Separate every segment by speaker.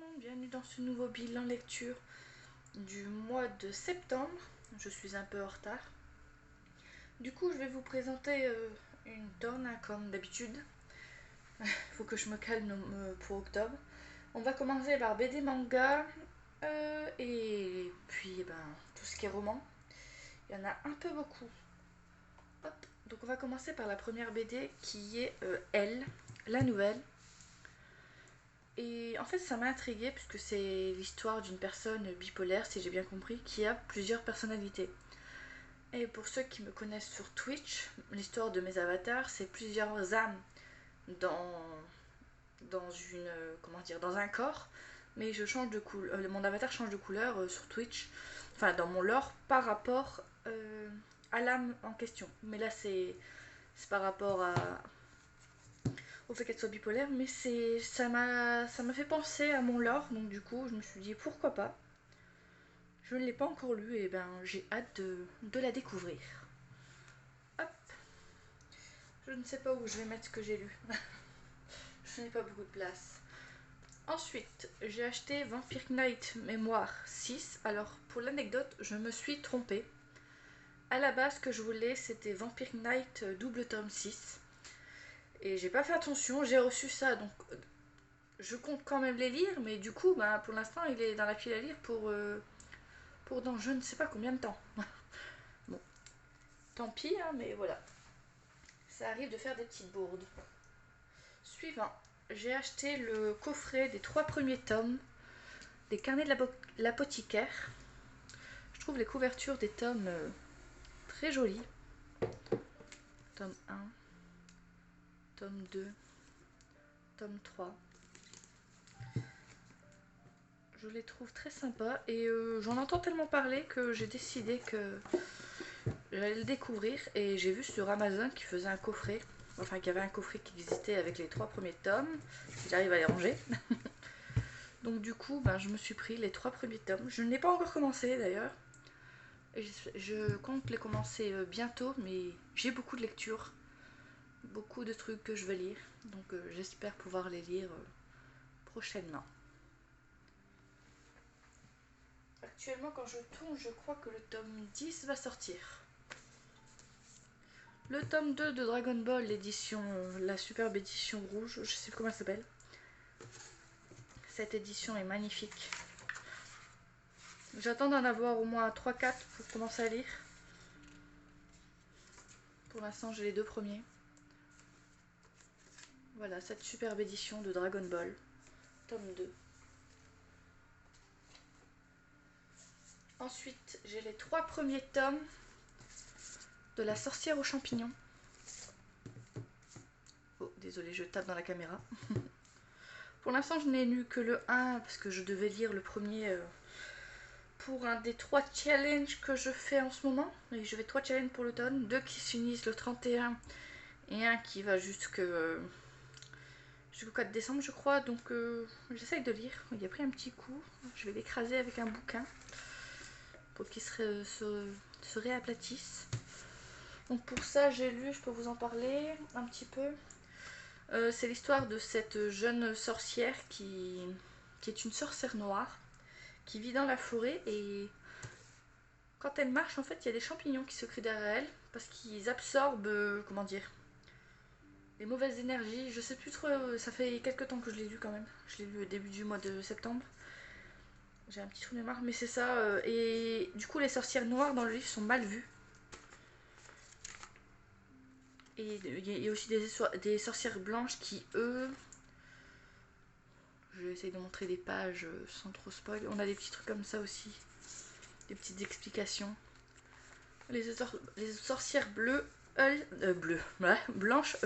Speaker 1: monde, bienvenue dans ce nouveau bilan lecture du mois de septembre. Je suis un peu en retard. Du coup, je vais vous présenter une tonne, hein, comme d'habitude. Il faut que je me calme pour octobre. On va commencer par BD manga et puis tout ce qui est roman. Il y en a un peu beaucoup. Hop. Donc on va commencer par la première BD qui est Elle, la nouvelle. Et en fait, ça m'a intriguée puisque c'est l'histoire d'une personne bipolaire, si j'ai bien compris, qui a plusieurs personnalités. Et pour ceux qui me connaissent sur Twitch, l'histoire de mes avatars, c'est plusieurs âmes dans, dans un corps, mais je change de couleur. Mon avatar change de couleur sur Twitch, enfin dans mon lore, par rapport à l'âme en question. Mais là, c'est par rapport au fait qu'elle soit bipolaire, mais ça m'a fait penser à mon lore, donc du coup je me suis dit pourquoi pas. Je ne l'ai pas encore lu et j'ai hâte de la découvrir. Hop, je ne sais pas où je vais mettre ce que j'ai lu. Je n'ai pas beaucoup de place. Ensuite, j'ai acheté Vampire Knight Mémoire 6. Alors pour l'anecdote, je me suis trompée. À la base, ce que je voulais, c'était Vampire Knight double tome 6. Et j'ai pas fait attention, j'ai reçu ça, donc je compte quand même les lire, mais du coup, pour l'instant, il est dans la pile à lire pour dans je ne sais pas combien de temps. Bon, tant pis, hein, mais voilà. Ça arrive de faire des petites bourdes. Suivant, j'ai acheté le coffret des 3 premiers tomes des carnets de l'apothicaire. Je trouve les couvertures des tomes très jolies. Tome 1, tome 2, tome 3. Je les trouve très sympas et j'en entends tellement parler que j'ai décidé que j'allais le découvrir et j'ai vu sur Amazon qu'il faisait un coffret, enfin qu'il y avait un coffret qui existait avec les 3 premiers tomes, j'arrive à les ranger. Donc du coup, je me suis pris les 3 premiers tomes. Je n'ai pas encore commencé d'ailleurs. Je compte les commencer bientôt, mais j'ai beaucoup de lectures, beaucoup de trucs que je veux lire, donc j'espère pouvoir les lire prochainement. Actuellement, quand je tourne, je crois que le tome 10 va sortir. Le tome 2 de Dragon Ball, l'édition, la superbe édition rouge, je sais plus comment elle s'appelle. Cette édition est magnifique. J'attends d'en avoir au moins 3-4 pour commencer à lire. Pour l'instant, j'ai les 2 premiers. Voilà, cette superbe édition de Dragon Ball, tome 2. Ensuite, j'ai les 3 premiers tomes de La sorcière aux champignons. Oh, désolé, je tape dans la caméra. Pour l'instant, je n'ai lu que le 1 parce que je devais lire le premier pour un des 3 challenges que je fais en ce moment. Et je vais 3 challenges pour l'automne, 2 qui s'unissent le 31 et un qui va jusqu'au 4 décembre, je crois. Donc, j'essaye de lire. Il a pris un petit coup. Je vais l'écraser avec un bouquin pour qu'il se réaplatisse. Donc pour ça, j'ai lu, je peux vous en parler un petit peu. C'est l'histoire de cette jeune sorcière qui est une sorcière noire, qui vit dans la forêt et quand elle marche, en fait, il y a des champignons qui se créent derrière elle parce qu'ils absorbent, comment dire, les mauvaises énergies. Je sais plus trop, ça fait quelques temps que je l'ai lu quand même. Je l'ai lu au début du mois de septembre. J'ai un petit trou de mémoire, mais c'est ça. Et du coup, les sorcières noires dans le livre sont mal vues. Et il y a aussi des sorcières blanches qui, eux... Je vais essayer de montrer des pages sans trop spoil. On a des petits trucs comme ça aussi. Des petites explications. Les sorcières bleues, blanches,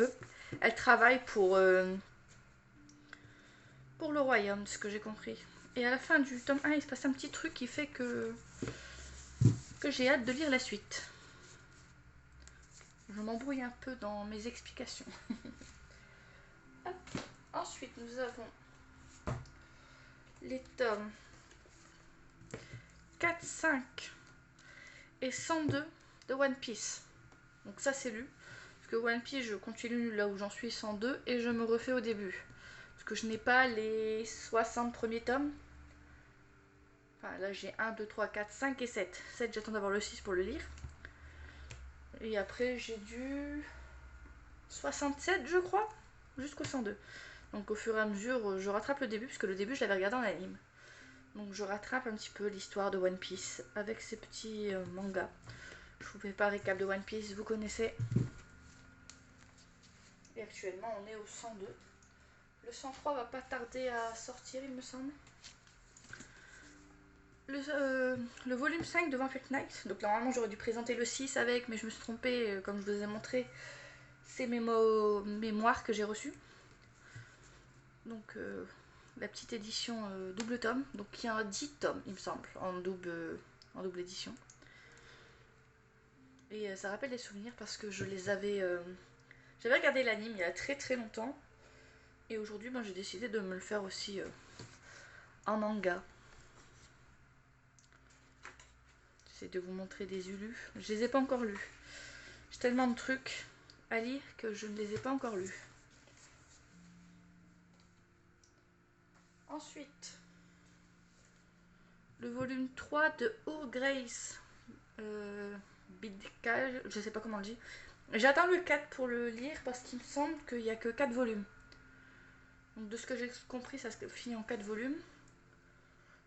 Speaker 1: elles travaillent pour le royaume, ce que j'ai compris. Et à la fin du tome 1, il se passe un petit truc qui fait que j'ai hâte de lire la suite. Je m'embrouille un peu dans mes explications. Ensuite, nous avons les tomes 4, 5 et 102 de One Piece. Donc ça, c'est lu. Parce que One Piece, je continue là où j'en suis, 102, et je me refais au début. que je n'ai pas les 60 premiers tomes. Enfin là j'ai 1, 2, 3, 4, 5 et 7. 7 j'attends d'avoir le 6 pour le lire. Et après j'ai du 67 je crois, jusqu'au 102. Donc au fur et à mesure je rattrape le début, puisque le début je l'avais regardé en anime. Donc je rattrape un petit peu l'histoire de One Piece avec ces petits mangas. Je vous fais pas récap de One Piece, vous connaissez. Et actuellement on est au 102. Le 103 va pas tarder à sortir il me semble. Le volume 5 de Vampire Knight. Donc normalement j'aurais dû présenter le 6 avec, mais je me suis trompée, comme je vous ai montré. C'est mes mémoires que j'ai reçues. Donc la petite édition double tome. Donc il y a 10 tomes il me semble en double édition. Et ça rappelle des souvenirs parce que je les avais... J'avais regardé l'anime il y a très très longtemps. Et aujourd'hui ben, j'ai décidé de me le faire aussi en manga. J'essaie de vous montrer des ulus. Je les ai pas encore lus. J'ai tellement de trucs à lire que je ne les ai pas encore lus. Ensuite, le volume 3 de Our Grace Bidkal, je sais pas comment on le dit. J'attends le 4 pour le lire parce qu'il me semble qu'il n'y a que 4 volumes. Donc de ce que j'ai compris, ça se finit en 4 volumes.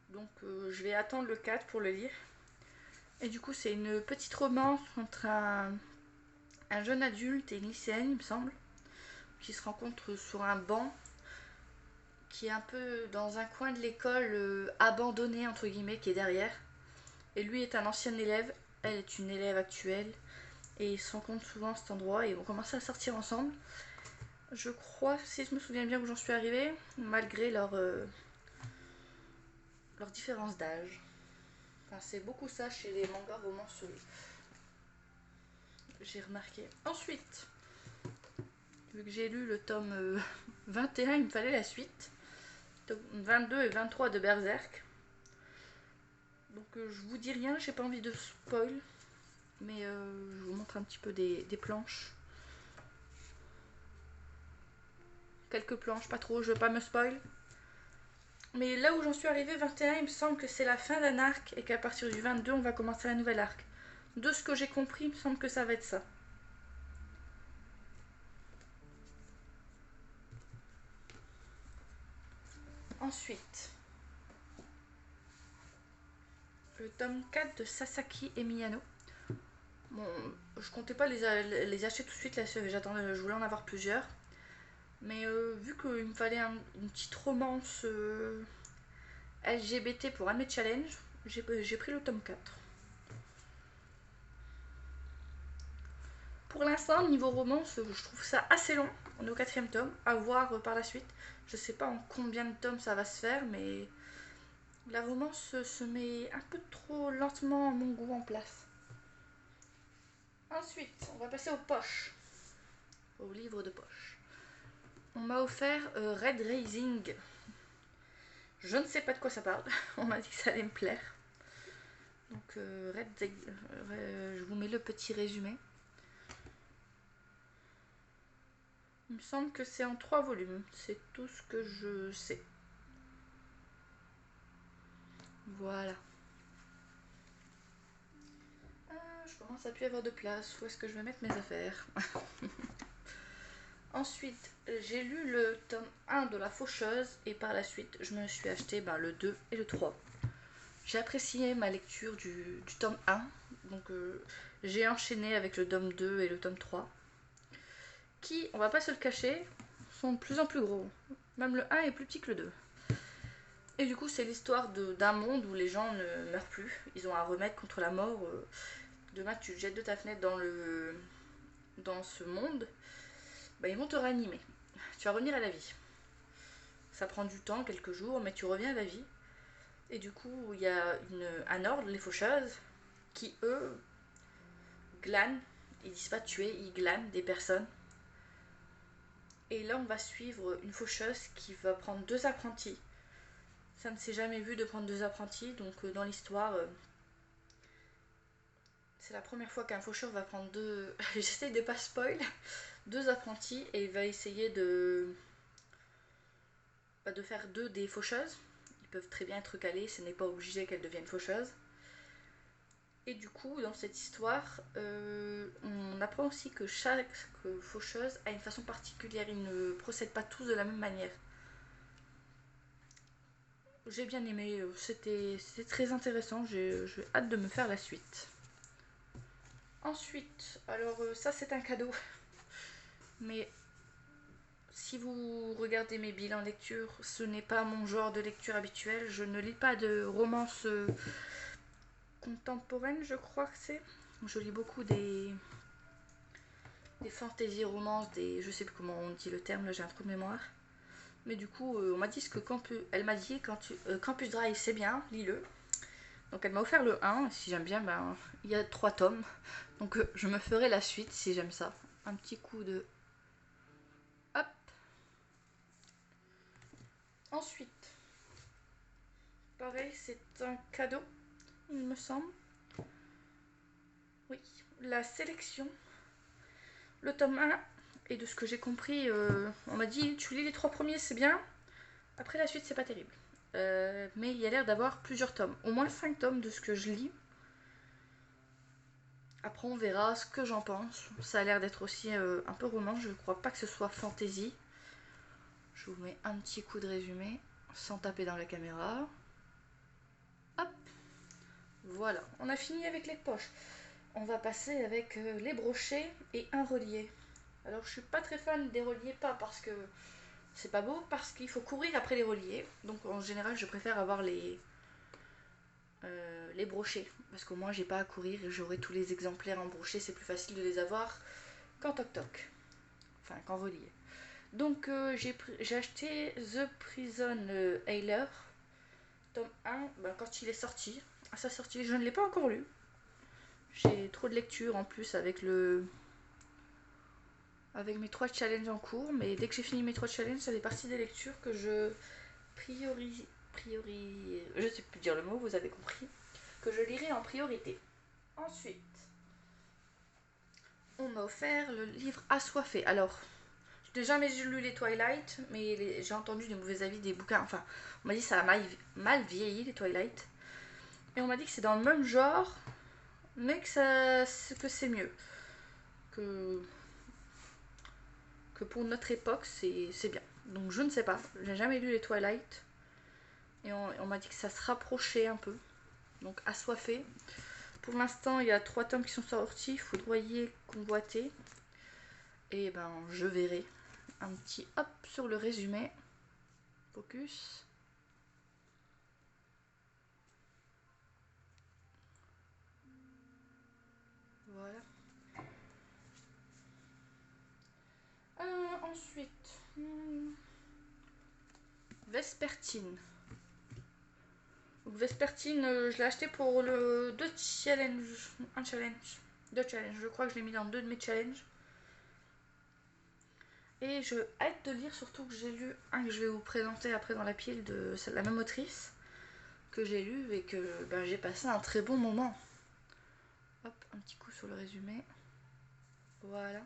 Speaker 1: Donc je vais attendre le 4 pour le lire. Et du coup, c'est une petite romance entre un jeune adulte et une lycéenne, il me semble, qui se rencontrent sur un banc qui est un peu dans un coin de l'école abandonné, entre guillemets, qui est derrière. Et lui est un ancien élève, elle est une élève actuelle. Et ils se rencontrent souvent à cet endroit et vont commencer à sortir ensemble. Je crois, si je me souviens bien où j'en suis arrivée, malgré leur différence d'âge. Enfin, c'est beaucoup ça chez les mangas romanceux. J'ai remarqué. Ensuite, vu que j'ai lu le tome 21, il me fallait la suite. Tome 22 et 23 de Berserk. Donc je vous dis rien, j'ai pas envie de spoil. Mais je vous montre un petit peu des planches. Quelques planches, pas trop, je veux pas me spoil. Mais là où j'en suis arrivée, 21, il me semble que c'est la fin d'un arc et qu'à partir du 22, on va commencer la nouvelle arc. De ce que j'ai compris, il me semble que ça va être ça. Ensuite, le tome 4 de Sasaki et Miyano. Bon, je comptais pas les acheter tout de suite, là, j'attendais, je voulais en avoir plusieurs. Mais vu qu'il me fallait une petite romance LGBT pour un de mes challenges, j'ai pris le tome 4. Pour l'instant, niveau romance, je trouve ça assez long. On est au 4e tome, à voir par la suite. Je sais pas en combien de tomes ça va se faire, mais la romance se met un peu trop lentement à mon goût en place. Ensuite, on va passer aux poches, aux livres de poche. On m'a offert Red Rising. Je ne sais pas de quoi ça parle. On m'a dit que ça allait me plaire. Donc je vous mets le petit résumé. Il me semble que c'est en 3 volumes. C'est tout ce que je sais. Voilà. Je commence à plus avoir de place. Où est-ce que je vais mettre mes affaires? Ensuite, j'ai lu le tome 1 de La Faucheuse et par la suite, je me suis acheté le 2 et le 3. J'ai apprécié ma lecture du tome 1. Donc, j'ai enchaîné avec le tome 2 et le tome 3. Qui, on va pas se le cacher, sont de plus en plus gros. Même le 1 est plus petit que le 2. Et du coup, c'est l'histoire d'un monde où les gens ne meurent plus. Ils ont un remède contre la mort. Demain, tu te jettes de ta fenêtre dans ce monde, ils vont te réanimer. Tu vas revenir à la vie. Ça prend du temps, quelques jours, mais tu reviens à la vie. Et du coup, il y a un ordre, les faucheuses, qui eux glanent. Ils disent pas tuer, ils glanent des personnes. Et là, on va suivre une faucheuse qui va prendre 2 apprentis. Ça ne s'est jamais vu de prendre 2 apprentis, donc dans l'histoire, c'est la première fois qu'un faucheur va prendre 2. J'essaie de pas spoil. 2 apprentis et il va essayer de de faire d'eux des faucheuses. Ils peuvent très bien être calés, ce n'est pas obligé qu'elles deviennent faucheuses. Et du coup, dans cette histoire, on apprend aussi que chaque faucheuse a une façon particulière. Ils ne procèdent pas tous de la même manière. J'ai bien aimé, c'était très intéressant. J'ai hâte de me faire la suite. Ensuite, alors ça c'est un cadeau. Mais si vous regardez mes bilans lecture, ce n'est pas mon genre de lecture habituel. Je ne lis pas de romance contemporaine, je crois que c'est. Je lis beaucoup des fantasy romances, je sais plus comment on dit le terme, là j'ai un trou de mémoire. Mais du coup, on m'a dit que elle m'a dit Campus Drive c'est bien, lis-le. Donc elle m'a offert le 1, si j'aime bien, ben il y a 3 tomes. Donc je me ferai la suite si j'aime ça. Un petit coup de... Hop. Ensuite, pareil, c'est un cadeau, il me semble. Oui, la sélection. Le tome 1, et de ce que j'ai compris, on m'a dit tu lis les 3 premiers, c'est bien. Après la suite, c'est pas terrible. Mais il y a l'air d'avoir plusieurs tomes. Au moins 5 tomes de ce que je lis. Après, on verra ce que j'en pense. Ça a l'air d'être aussi un peu roman. Je ne crois pas que ce soit fantasy. Je vous mets un petit coup de résumé sans taper dans la caméra. Hop. Voilà. On a fini avec les poches. On va passer avec les brochets et un relié. Alors, je suis pas très fan des reliés, pas parce que c'est pas beau, parce qu'il faut courir après les reliés. Donc, en général, je préfère avoir les brochets, parce qu'au moins j'ai pas à courir et j'aurai tous les exemplaires en brochet, c'est plus facile de les avoir qu'en toc toc, enfin qu'en relié. Donc j'ai acheté The Prison Ailer, tome 1, ben, quand il est sorti, à sa sortie. Je ne l'ai pas encore lu, j'ai trop de lecture en plus avec mes 3 challenges en cours, mais dès que j'ai fini mes 3 challenges, ça fait partie des lectures que je je sais plus dire le mot, vous avez compris, que je lirai en priorité. Ensuite, on m'a offert le livre Assoiffé. Alors, je n'ai jamais lu les Twilight, mais j'ai entendu des mauvais avis des bouquins. Enfin, on m'a dit que ça a mal vieilli, les Twilight. Et on m'a dit que c'est dans le même genre, mais que c'est mieux. Que pour notre époque, c'est bien. Donc je ne sais pas, j'ai jamais lu les Twilight. Et on m'a dit que ça se rapprochait un peu. Donc Assoiffé. Pour l'instant, il y a 3 tomes qui sont sortis, foudroyer, convoité. Et ben, je verrai. Un petit hop sur le résumé. Focus. Voilà. Ensuite, Vespertine. Donc, Vespertine, je l'ai acheté pour le 2 challenge. Un challenge. 2 challenges. Je crois que je l'ai mis dans 2 de mes challenges. Et je hâte de lire, surtout que j'ai lu un que je vais vous présenter après dans la pile de la même autrice que j'ai lu et que ben, j'ai passé un très bon moment. Hop, un petit coup sur le résumé. Voilà.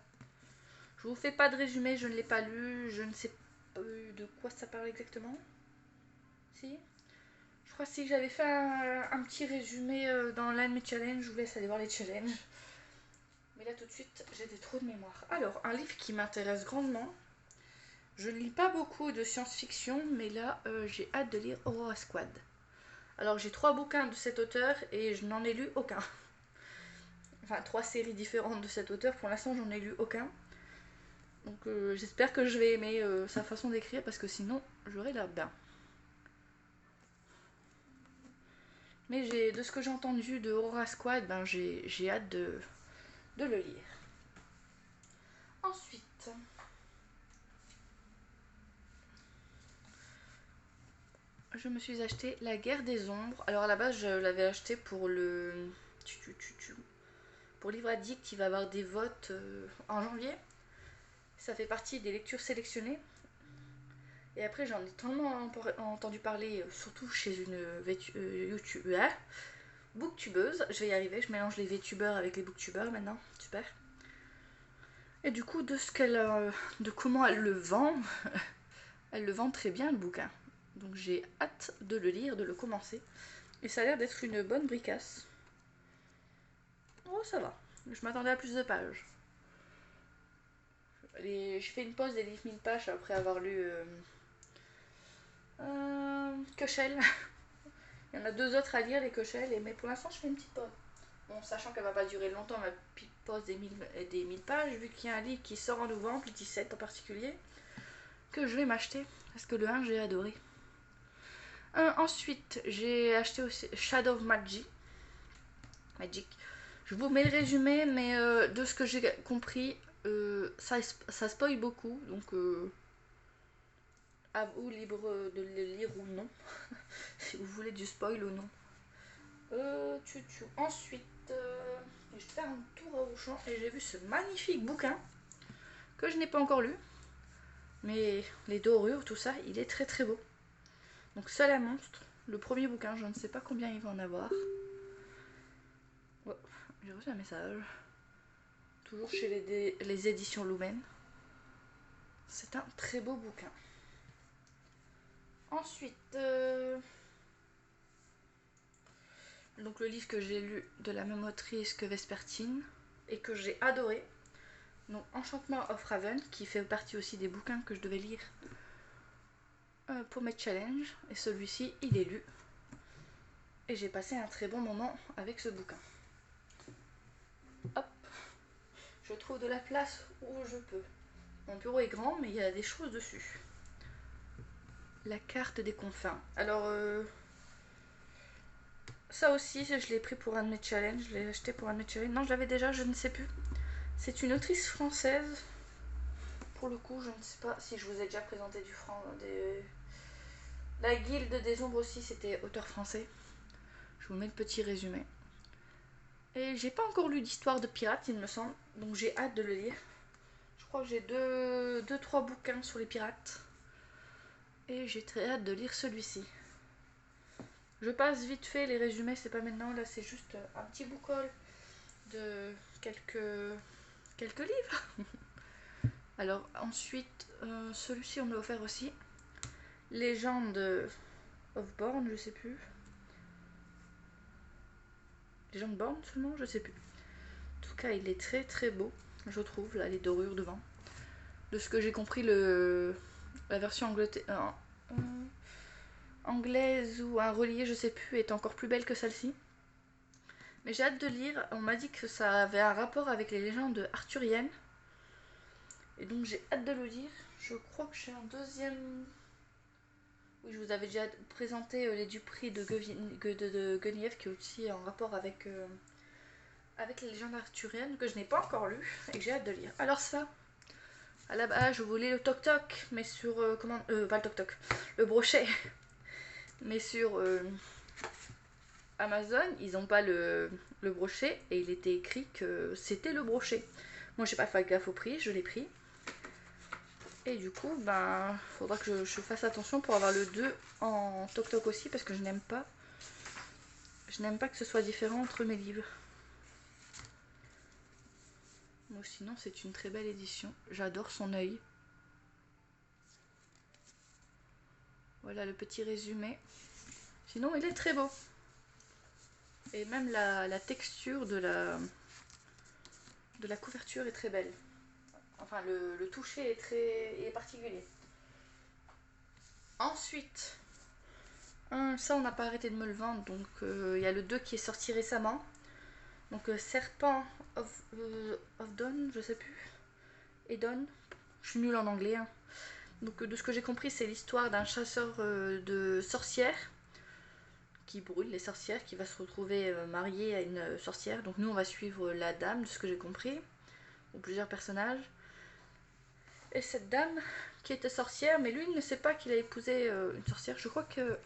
Speaker 1: Je vous fais pas de résumé, je ne l'ai pas lu, je ne sais pas de quoi ça parle exactement. Si. Je crois que j'avais fait un petit résumé dans l'un de mes challenges, je vous laisse aller voir les challenges. Mais là tout de suite, j'ai des trous de mémoire. Alors, un livre qui m'intéresse grandement. Je ne lis pas beaucoup de science-fiction, mais là, j'ai hâte de lire Aurora Squad. Alors, j'ai 3 bouquins de cet auteur et je n'en ai lu aucun. Enfin, 3 séries différentes de cet auteur, pour l'instant, j'en ai lu aucun. Donc, j'espère que je vais aimer sa façon d'écrire parce que sinon, j'aurais l'air bien. Mais de ce que j'ai entendu de Aurora Squad, ben, j'ai hâte de le lire. Ensuite, je me suis acheté La Guerre des Ombres. Alors à la base, je l'avais acheté pour pour Livre Addict, il va y avoir des votes en janvier. Ça fait partie des lectures sélectionnées. Et après, j'en ai tellement entendu parler, surtout chez une booktubeuse. Je vais y arriver, je mélange les VTubers avec les booktubeurs maintenant. Super. Et du coup, de comment elle le vend, Elle le vend très bien le bouquin. Donc j'ai hâte de le lire, de le commencer. Et ça a l'air d'être une bonne bricasse. Oh ça va, je m'attendais à plus de pages. Je fais une pause des livres 1000 pages après avoir lu Köchel. Il y en a 2 autres à lire, les Köchel, mais pour l'instant je fais une petite pause. Bon, sachant qu'elle va pas durer longtemps ma petite pause des 1000 pages, vu qu'il y a un livre qui sort en novembre, le 17 en particulier, que je vais m'acheter, parce que le 1 j'ai adoré. Ensuite, j'ai acheté aussi Shadow of Magic. Je vous mets le résumé, mais de ce que j'ai compris, ça spoil beaucoup, donc à vous libre de le lire ou non, si vous voulez du spoil ou non. Ensuite, je vais faire un tour à Auchan et j'ai vu ce magnifique bouquin que je n'ai pas encore lu, mais les dorures, tout ça, il est très très beau. Donc Seul à monstre, le premier bouquin, je ne sais pas combien il va en avoir. Oh, j'ai reçu un message. Toujours chez les éditions Lumen. C'est un très beau bouquin. Ensuite, donc le livre que j'ai lu de la même autrice que Vespertine et que j'ai adoré. Donc Enchantement of Raven, qui fait partie aussi des bouquins que je devais lire pour mes challenges. Et celui-ci, il est lu. Et j'ai passé un très bon moment avec ce bouquin. Hop, je trouve de la place où je peux. Mon bureau est grand, mais il y a des choses dessus. La carte des confins. Alors, ça aussi, je l'ai pris pour un de mes challenges. Je l'ai acheté pour un de mes challenges. Non, je l'avais déjà, je ne sais plus. C'est une autrice française. Pour le coup, je ne sais pas si je vous ai déjà présenté du La Guilde des Ombres aussi, c'était auteur français. Je vous mets le petit résumé. Et j'ai pas encore lu d'histoire de pirates, il me semble. Donc j'ai hâte de le lire. Je crois que j'ai 2-3 bouquins sur les pirates. Et j'ai très hâte de lire celui-ci. Je passe vite fait les résumés, c'est pas maintenant. Là, c'est juste un petit boucol de quelques livres. Alors ensuite, celui-ci on me l'a offert aussi. Légende of Born, je sais plus. Légende Born seulement, je sais plus. En tout cas, il est très très beau, je trouve. Là, les dorures devant. De ce que j'ai compris, la version anglaise ou un relié, je sais plus, est encore plus belle que celle-ci. Mais j'ai hâte de lire. On m'a dit que ça avait un rapport avec les légendes arthuriennes. Et donc j'ai hâte de le lire. Je crois que j'ai un deuxième. Oui, je vous avais déjà présenté les Dupree de Guenièvre, qui est aussi en rapport avec les légendes arthuriennes, que je n'ai pas encore lu et que j'ai hâte de lire. Alors ça, à la base, je voulais le toc-toc, mais sur... pas le toc-toc, le brochet. Mais sur Amazon, ils n'ont pas le brochet, et il était écrit que c'était le brochet. Moi, j'ai pas fait gaffe au prix, je l'ai pris. Et du coup, ben, faudra que je fasse attention pour avoir le 2 en toc-toc aussi, parce que je n'aime pas. Je n'aime pas que ce soit différent entre mes livres. Bon, sinon, c'est une très belle édition. J'adore son œil. Voilà le petit résumé. Sinon, il est très beau. Et même la texture de la couverture est très belle. Enfin, le toucher est particulier. Ensuite, ça, on n'a pas arrêté de me le vendre. Donc, il y a le 2 qui est sorti récemment. Donc, Serpent of Dawn, je sais plus. Edon. Je suis nulle en anglais. Hein. Donc, de ce que j'ai compris, c'est l'histoire d'un chasseur de sorcières qui brûle les sorcières, qui va se retrouver marié à une sorcière. Donc, nous, on va suivre la dame, de ce que j'ai compris, ou plusieurs personnages. Et cette dame qui était sorcière, mais lui il ne sait pas qu'il a épousé une sorcière. Je crois qu'elle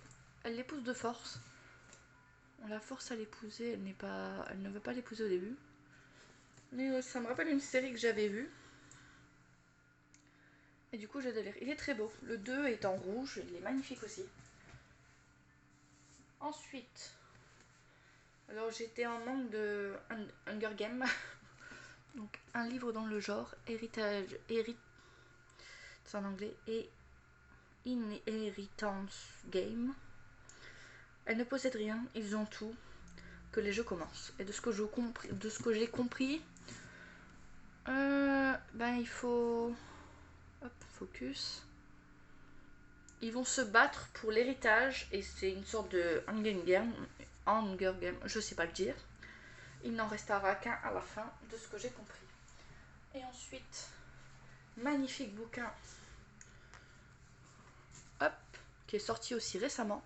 Speaker 1: l'épouse de force. On la force à l'épouser, elle ne veut pas l'épouser au début. Mais ça me rappelle une série que j'avais vue. Et du coup, j'ai délire. Il est très beau. Le 2 est en rouge, il est magnifique aussi. Ensuite, alors j'étais en manque de Hunger Games. Donc un livre dans le genre, c'est en anglais, et Inheritance Game. Elles ne possèdent rien, ils ont tout. Que les jeux commencent. Et de ce que j'ai compris, ben il faut... Hop, focus. Ils vont se battre pour l'héritage et c'est une sorte de Hunger Game, je sais pas le dire. Il n'en restera qu'un à la fin de ce que j'ai compris. Et ensuite, magnifique bouquin, hop, qui est sorti aussi récemment.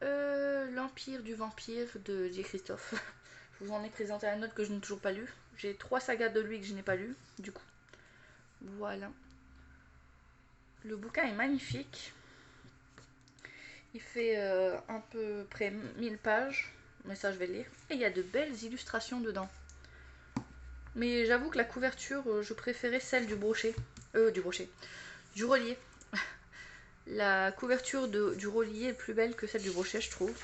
Speaker 1: L'Empire du Vampire de J. Christophe. Je vous en ai présenté un autre que je n'ai toujours pas lu. J'ai 3 sagas de lui que je n'ai pas lu, du coup. Voilà. Le bouquin est magnifique. Il fait à peu près 1000 pages, mais ça je vais le lire. Et il y a de belles illustrations dedans. Mais j'avoue que la couverture, je préférais celle du brochet. Du relier. La couverture du relier est plus belle que celle du brochet, je trouve.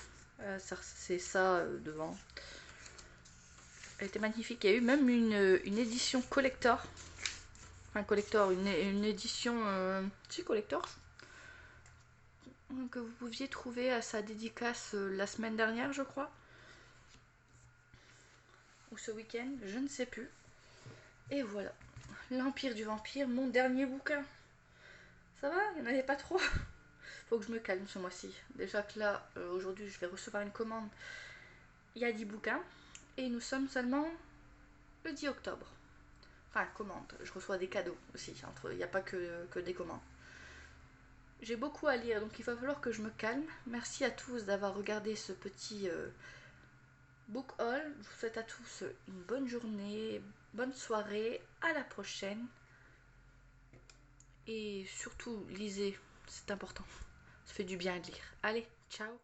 Speaker 1: C'est ça devant. Elle était magnifique. Il y a eu même une édition collector. Enfin, collector, une édition. Si, collector. Que vous pouviez trouver à sa dédicace la semaine dernière, je crois. Ou ce week-end, je ne sais plus. Et voilà. L'Empire du Vampire, mon dernier bouquin. Ça va, il n'y en avait pas trop. Faut que je me calme ce mois-ci. Déjà que là, aujourd'hui, je vais recevoir une commande. Il y a 10 bouquins. Et nous sommes seulement le 10 octobre. Enfin, commande. Je reçois des cadeaux aussi. Il n'y a pas que des commandes. J'ai beaucoup à lire, donc il va falloir que je me calme. Merci à tous d'avoir regardé ce petit book haul. Je vous souhaite à tous une bonne journée, bonne soirée. À la prochaine. Et surtout, lisez. C'est important. Ça fait du bien de lire. Allez, ciao.